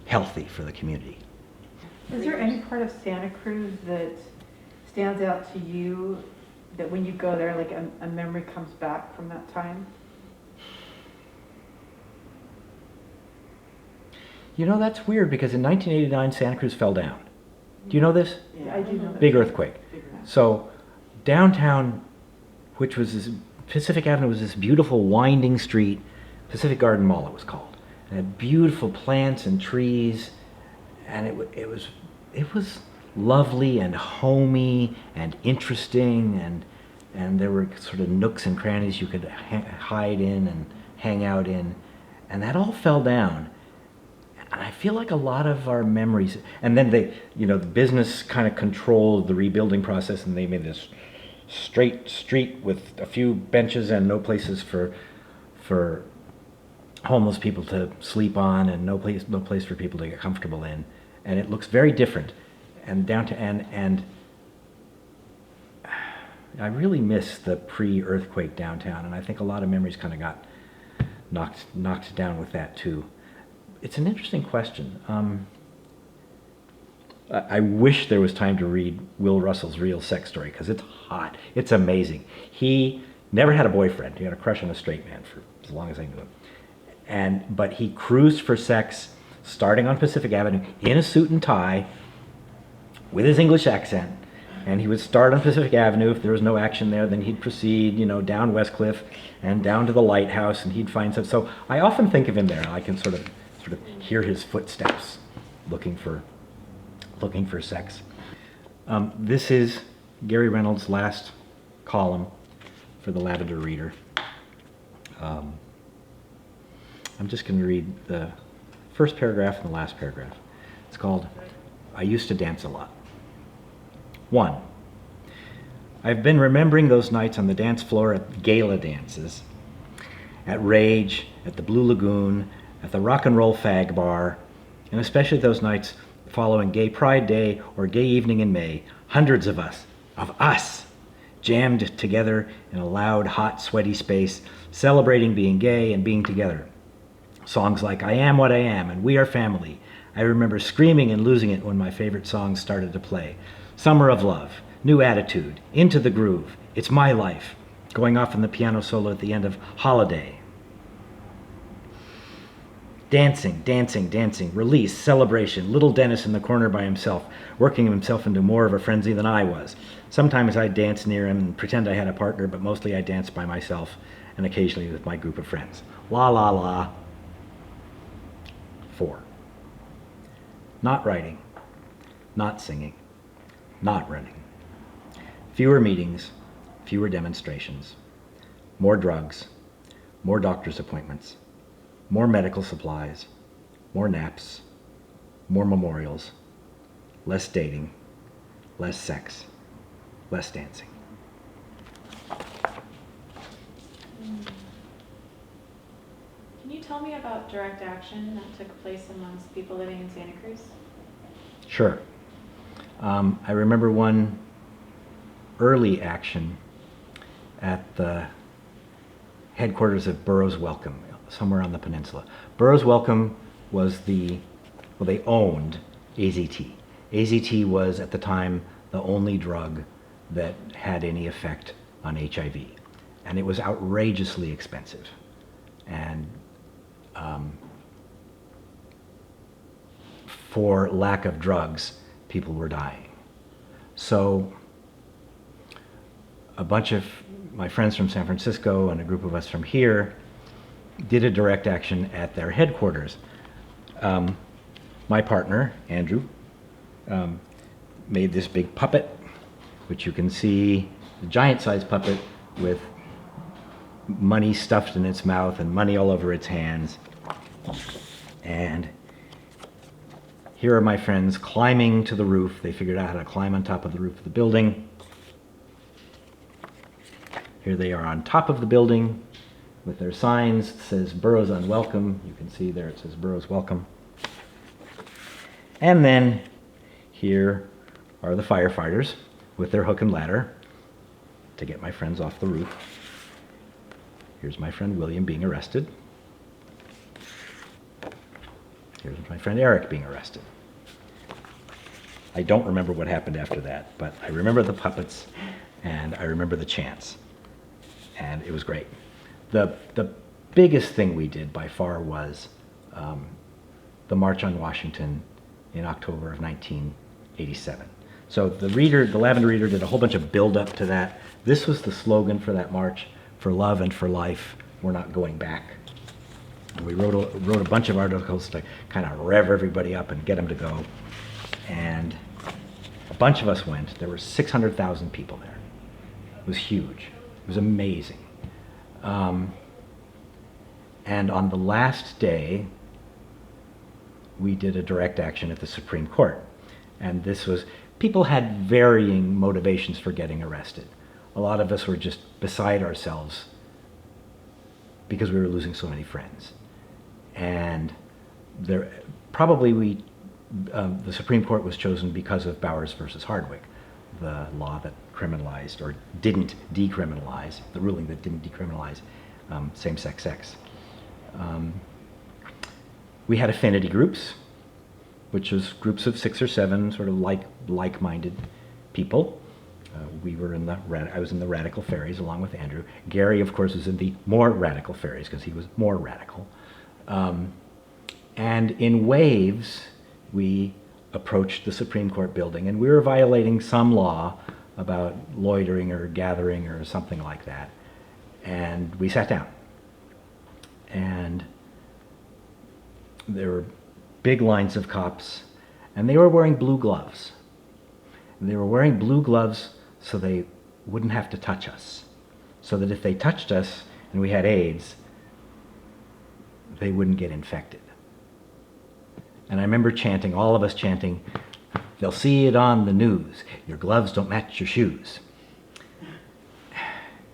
healthy for the community. Is there any part of Santa Cruz that stands out to you that when you go there, like a memory comes back from that time? That's weird because in 1989, Santa Cruz fell down. Do you know this? Yeah, I do know that. Big earthquake. So downtown, which was Pacific Avenue, was this beautiful winding street. Pacific Garden Mall it was called. And had beautiful plants and trees, and it was lovely and homey and interesting, and there were sort of nooks and crannies you could hide in and hang out in, and that all fell down. And I feel like a lot of our memories, and then they, the business kind of controlled the rebuilding process, and they made this straight street with a few benches and no places for homeless people to sleep on, and no place for people to get comfortable in. And it looks very different. And and I really miss the pre-earthquake downtown, and I think a lot of memories kind of got knocked down with that too. It's an interesting question. I wish there was time to read Will Russell's real sex story, because it's hot. It's amazing. He never had a boyfriend. He had a crush on a straight man for as long as I knew him. But he cruised for sex, starting on Pacific Avenue in a suit and tie with his English accent. And he would start on Pacific Avenue. If there was no action there, then he'd proceed, down Westcliff and down to the lighthouse, and he'd find stuff. So I often think of him there. I can sort of hear his footsteps looking for sex. This is Gary Reynolds' last column for the Lavender Reader. I'm just going to read the first paragraph and the last paragraph. It's called, I Used to Dance a Lot. 1. I've been remembering those nights on the dance floor at gala dances, at Rage, at the Blue Lagoon, at the Rock and Roll Fag Bar, and especially those nights following Gay Pride Day or Gay Evening in May. Hundreds of us, jammed together in a loud, hot, sweaty space, celebrating being gay and being together. Songs like I Am What I Am and We Are Family. I remember screaming and losing it when my favorite songs started to play. Summer of Love, New Attitude, Into the Groove, It's My Life, going off on the piano solo at the end of Holiday. Dancing, dancing, dancing, release, celebration, little Dennis in the corner by himself, working himself into more of a frenzy than I was. Sometimes I'd dance near him and pretend I had a partner, but mostly I danced by myself and occasionally with my group of friends. La la la. 4. Not writing, not singing, not running. Fewer meetings, fewer demonstrations, more drugs, more doctor's appointments, more medical supplies, more naps, more memorials, less dating, less sex, less dancing. Can you tell me about direct action that took place amongst people living in Santa Cruz? Sure. I remember one early action at the headquarters of Burroughs Wellcome, somewhere on the peninsula. Burroughs Wellcome was they owned AZT. AZT was, at the time, the only drug that had any effect on HIV. And it was outrageously expensive. And for lack of drugs, people were dying. So a bunch of my friends from San Francisco and a group of us from here did a direct action at their headquarters. My partner, Andrew, made this big puppet, which you can see, a giant-sized puppet with money stuffed in its mouth and money all over its hands. And here are my friends climbing to the roof. They figured out how to climb on top of the roof of the building. Here they are on top of the building with their signs. It says Burroughs Unwelcome. You can see there it says Burroughs Welcome. And then here are the firefighters with their hook and ladder to get my friends off the roof. Here's my friend William being arrested. Here's my friend Eric being arrested. I don't remember what happened after that, but I remember the puppets and I remember the chants. And it was great. The biggest thing we did by far was the March on Washington in October of 1987. So the Lavender Reader did a whole bunch of build-up to that. This was the slogan for that march: for love and for life, we're not going back. And we wrote a bunch of articles to kind of rev everybody up and get them to go. And a bunch of us went. There were 600,000 people there. It was huge. It was amazing. And on the last day, we did a direct action at the Supreme Court. And this was, people had varying motivations for getting arrested. A lot of us were just beside ourselves because we were losing so many friends. And there, probably the Supreme Court was chosen because of Bowers versus Hardwick, the law that criminalized or didn't decriminalize, the ruling that didn't decriminalize same-sex sex. We had affinity groups, which was groups of 6 or 7 sort of like-minded people. I was in the Radical Fairies along with Andrew. Gary, of course, was in the more Radical Fairies because he was more radical. And in waves, we approached the Supreme Court building, and we were violating some law about loitering or gathering or something like that. And we sat down. And there were big lines of cops, and they were wearing blue gloves. And they were wearing blue gloves so they wouldn't have to touch us. So that if they touched us and we had AIDS, they wouldn't get infected. And I remember chanting, all of us chanting, "They'll see it on the news. Your gloves don't match your shoes."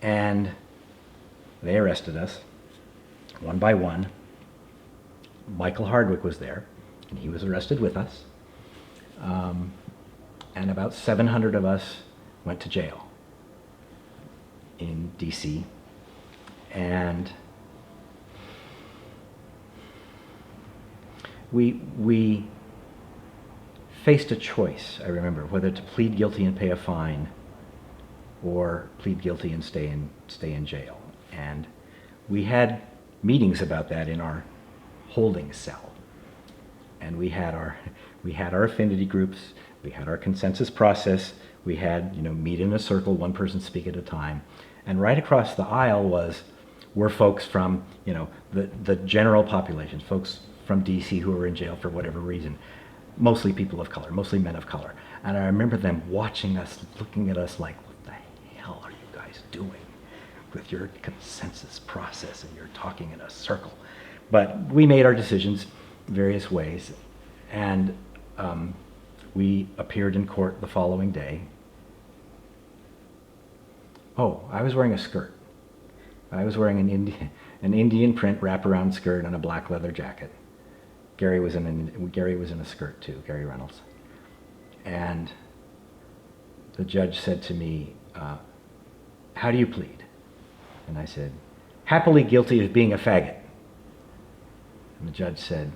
And they arrested us, one by one. Michael Hardwick was there, and he was arrested with us. And about 700 of us went to jail in DC. And we faced a choice, I remember, whether to plead guilty and pay a fine or plead guilty and stay in jail. And we had meetings about that in our holding cell. And we had our affinity groups, we had our consensus process, we had, meet in a circle, one person speak at a time. And right across the aisle were folks from, the general population, folks from DC who were in jail for whatever reason, mostly people of color, mostly men of color. And I remember them watching us, looking at us like, what the hell are you guys doing with your consensus process, and you're talking in a circle? But we made our decisions various ways, and we appeared in court the following day. Oh, I was wearing a skirt. I was wearing an Indian print wraparound skirt and a black leather jacket. Gary was in a skirt too, Gary Reynolds. And the judge said to me, "How do you plead?" And I said, "Happily guilty of being a faggot." And the judge said,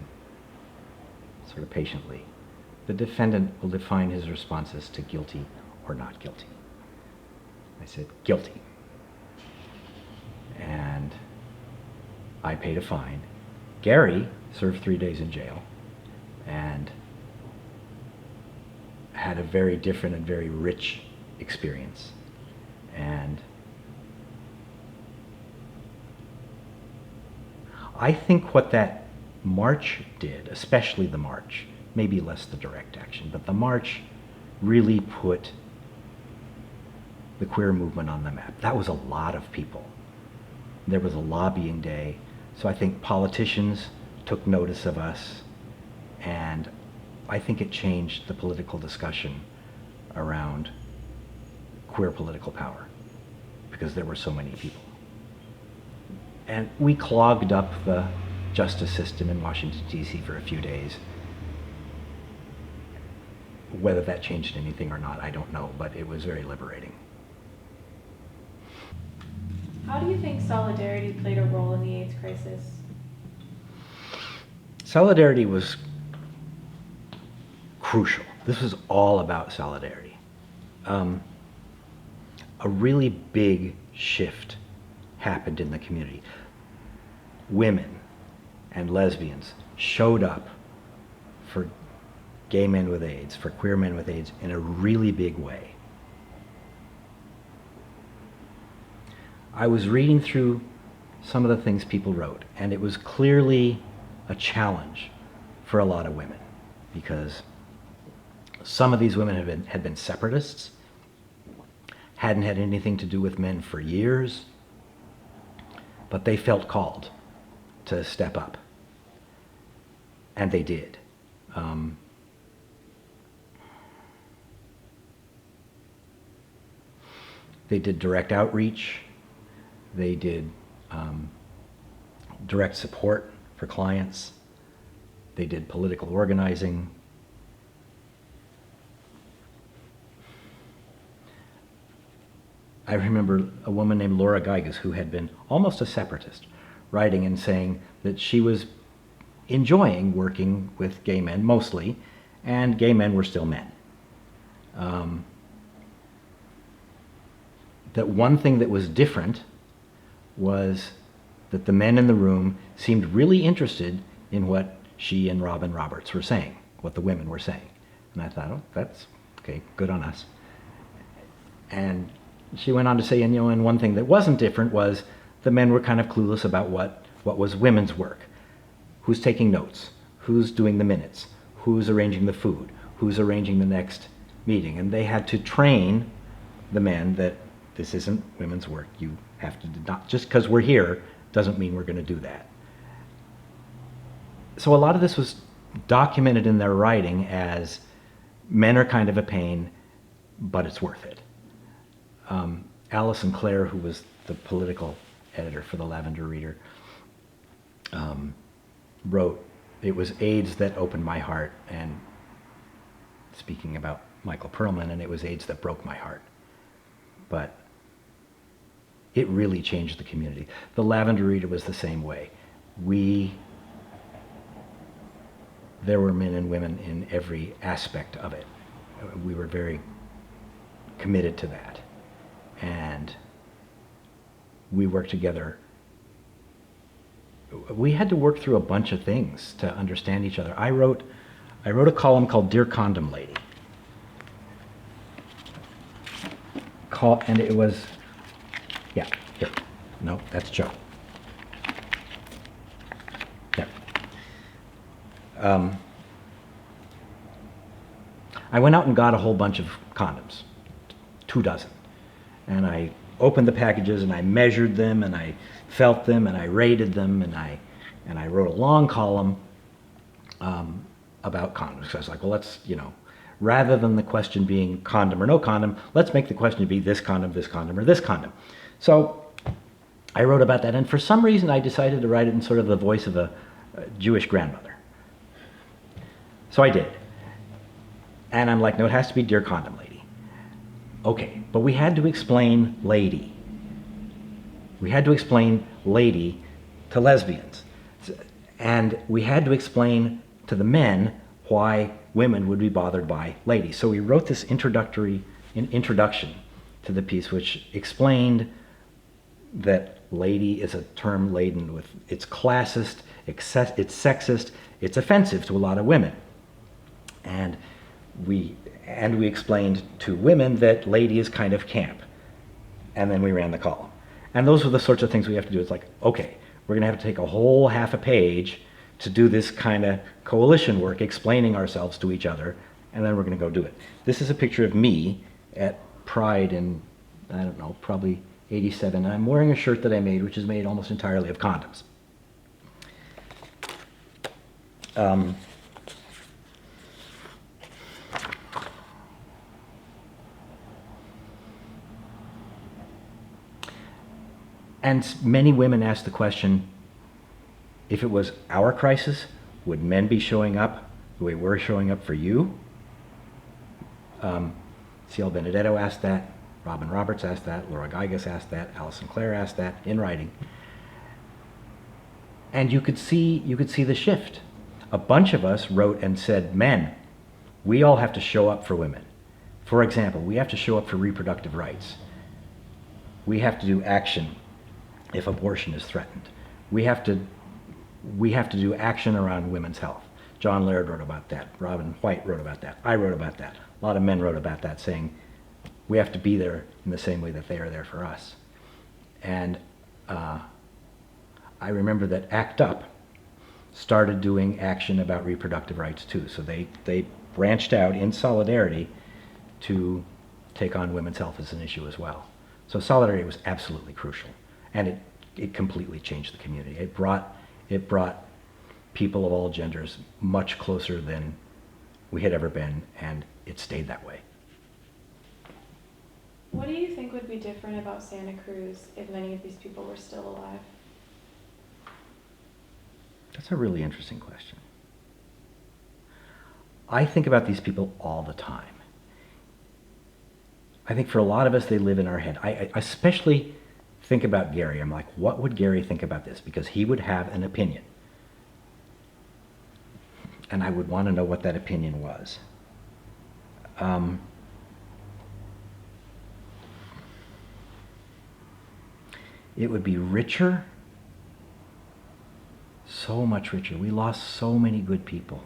sort of patiently, "The defendant will define his responses to guilty or not guilty." I said, "Guilty." And I paid a fine. Gary served 3 days in jail and had a very different and very rich experience. And I think what that march did, especially the march, maybe less the direct action, but the march really put the queer movement on the map. That was a lot of people. There was a lobbying day, so I think politicians took notice of us, and I think it changed the political discussion around queer political power, because there were so many people. And we clogged up the justice system in Washington, D.C. for a few days. Whether that changed anything or not, I don't know, but it was very liberating. How do you think solidarity played a role in the AIDS crisis? Solidarity was crucial. This was all about solidarity. A really big shift happened in the community. Women and lesbians showed up for gay men with AIDS, for queer men with AIDS, in a really big way. I was reading through some of the things people wrote, and it was clearly a challenge for a lot of women, because some of these women had been separatists, hadn't had anything to do with men for years, but they felt called to step up. And they did. They did direct outreach. They did direct support for clients. They did political organizing. I remember a woman named Laura Geiges, who had been almost a separatist, writing and saying that she was enjoying working with gay men mostly, and gay men were still men. That one thing that was different was that the men in the room seemed really interested in what she and Robin Roberts were saying, what the women were saying. And I thought, oh, that's okay, good on us. And she went on to say, and one thing that wasn't different was the men were kind of clueless about what was women's work. Who's taking notes? Who's doing the minutes? Who's arranging the food? Who's arranging the next meeting? And they had to train the men that this isn't women's work. You have to not, just because we're here doesn't mean we're going to do that. So a lot of this was documented in their writing as men are kind of a pain, but it's worth it. Alison Clare, who was the political editor for the Lavender Reader, wrote, "It was AIDS that opened my heart," and speaking about Michael Perlman, and it was AIDS that broke my heart. But it really changed the community. The Lavender Reader was the same way. There were men and women in every aspect of it. We were very committed to that. And we worked together. We had to work through a bunch of things to understand each other. I wrote a column called Dear Condom Lady. And it was, yeah, here. No, that's Joe. Yeah. I went out and got a whole bunch of condoms, 24. And I opened the packages and I measured them and I felt them and I rated them and I wrote a long column about condoms. So I was like, well, let's, rather than the question being condom or no condom, let's make the question be this condom, or this condom. So I wrote about that, and for some reason I decided to write it in sort of the voice of a Jewish grandmother. So I did. And I'm like, no, it has to be Dear Condom Lady. Okay, but we had to explain lady. We had to explain lady to lesbians. And we had to explain to the men why women would be bothered by lady. So we wrote this introduction to the piece, which explained that lady is a term laden with, it's classist, it's sexist, it's offensive to a lot of women. And we explained to women that lady is kind of camp. And then we ran the column. And those were the sorts of things we have to do. It's like, okay, we're gonna have to take a whole half a page to do this kind of coalition work, explaining ourselves to each other, and then we're gonna go do it. This is a picture of me at Pride in, I don't know, probably 87. And I'm wearing a shirt that I made, which is made almost entirely of condoms. And many women ask the question, if it was our crisis, would men be showing up the way we're showing up for you? C.L. Benedetto asked that, Robin Roberts asked that, Laura Geiges asked that, Alison Clare asked that in writing. And you could see the shift. A bunch of us wrote and said, men, we all have to show up for women. For example, we have to show up for reproductive rights. We have to do action if abortion is threatened. We have to do action around women's health. John Laird wrote about that. Robin White wrote about that. I wrote about that. A lot of men wrote about that, saying we have to be there in the same way that they are there for us. And I remember that ACT UP started doing action about reproductive rights too. So they branched out in solidarity to take on women's health as an issue as well. So solidarity was absolutely crucial. And it completely changed the community. It brought people of all genders much closer than we had ever been, and it stayed that way. What do you think would be different about Santa Cruz if many of these people were still alive? That's a really interesting question. I think about these people all the time. I think for a lot of us, they live in our head. I especially think about Gary. I'm like, what would Gary think about this? Because he would have an opinion. And I would want to know what that opinion was. It would be richer, so much richer. We lost so many good people.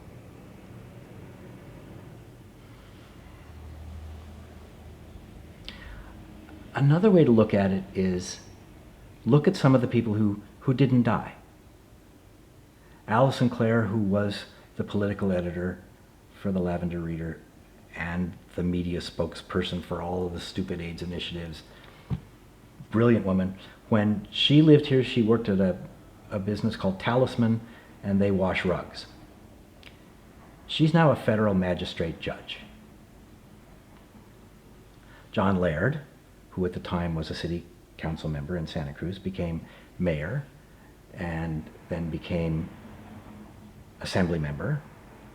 Another way to look at it is look at some of the people who didn't die. Alison Clare, who was the political editor for the Lavender Reader and the media spokesperson for all of the stupid AIDS initiatives, brilliant woman. When she lived here, she worked at a business called Talisman, and they wash rugs. She's now a federal magistrate judge. John Laird, who at the time was a city council member in Santa Cruz, became mayor and then became assembly member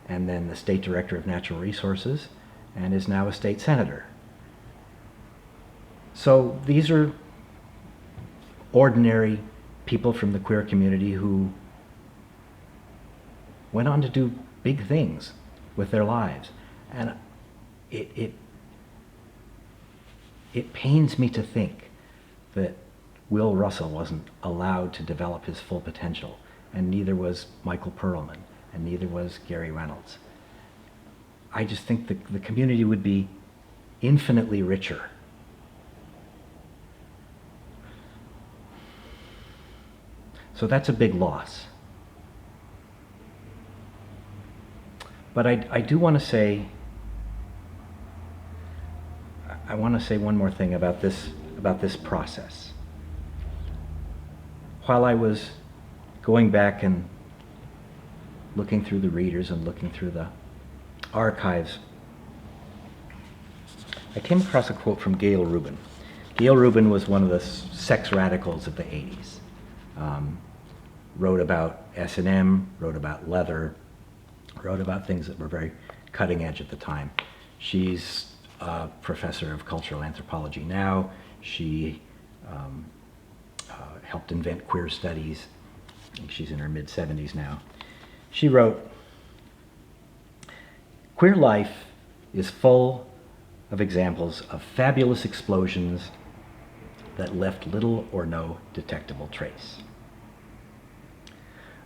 and then the state director of natural resources and is now a state senator. So these are ordinary people from the queer community who went on to do big things with their lives. And it pains me to think that Will Russell wasn't allowed to develop his full potential, and neither was Michael Perlman, and neither was Gary Reynolds. I just think the community would be infinitely richer. So that's a big loss. But I do want to say, I want to say one more thing about this process. While I was going back and looking through the readers and looking through the archives, I came across a quote from Gail Rubin. Gail Rubin was one of the sex radicals of the 80s. Wrote about S&M, wrote about leather, wrote about things that were very cutting edge at the time. She's a professor of cultural anthropology now. She helped invent queer studies. I think she's in her mid-70s now. She wrote, "Queer life is full of examples of fabulous explosions that left little or no detectable trace.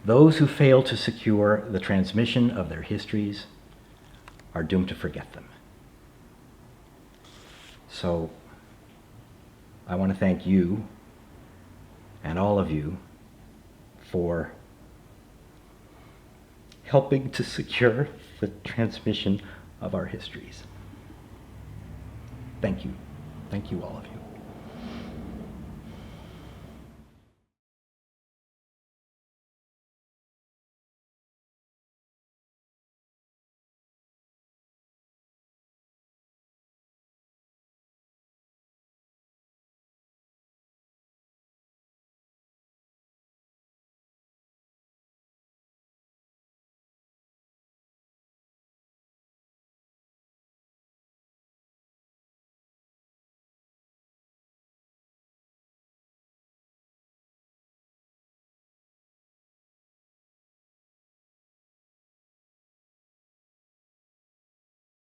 Those who fail to secure the transmission of their histories are doomed to forget them." So I want to thank you and all of you for helping to secure the transmission of our histories. Thank you. Thank you, all of you.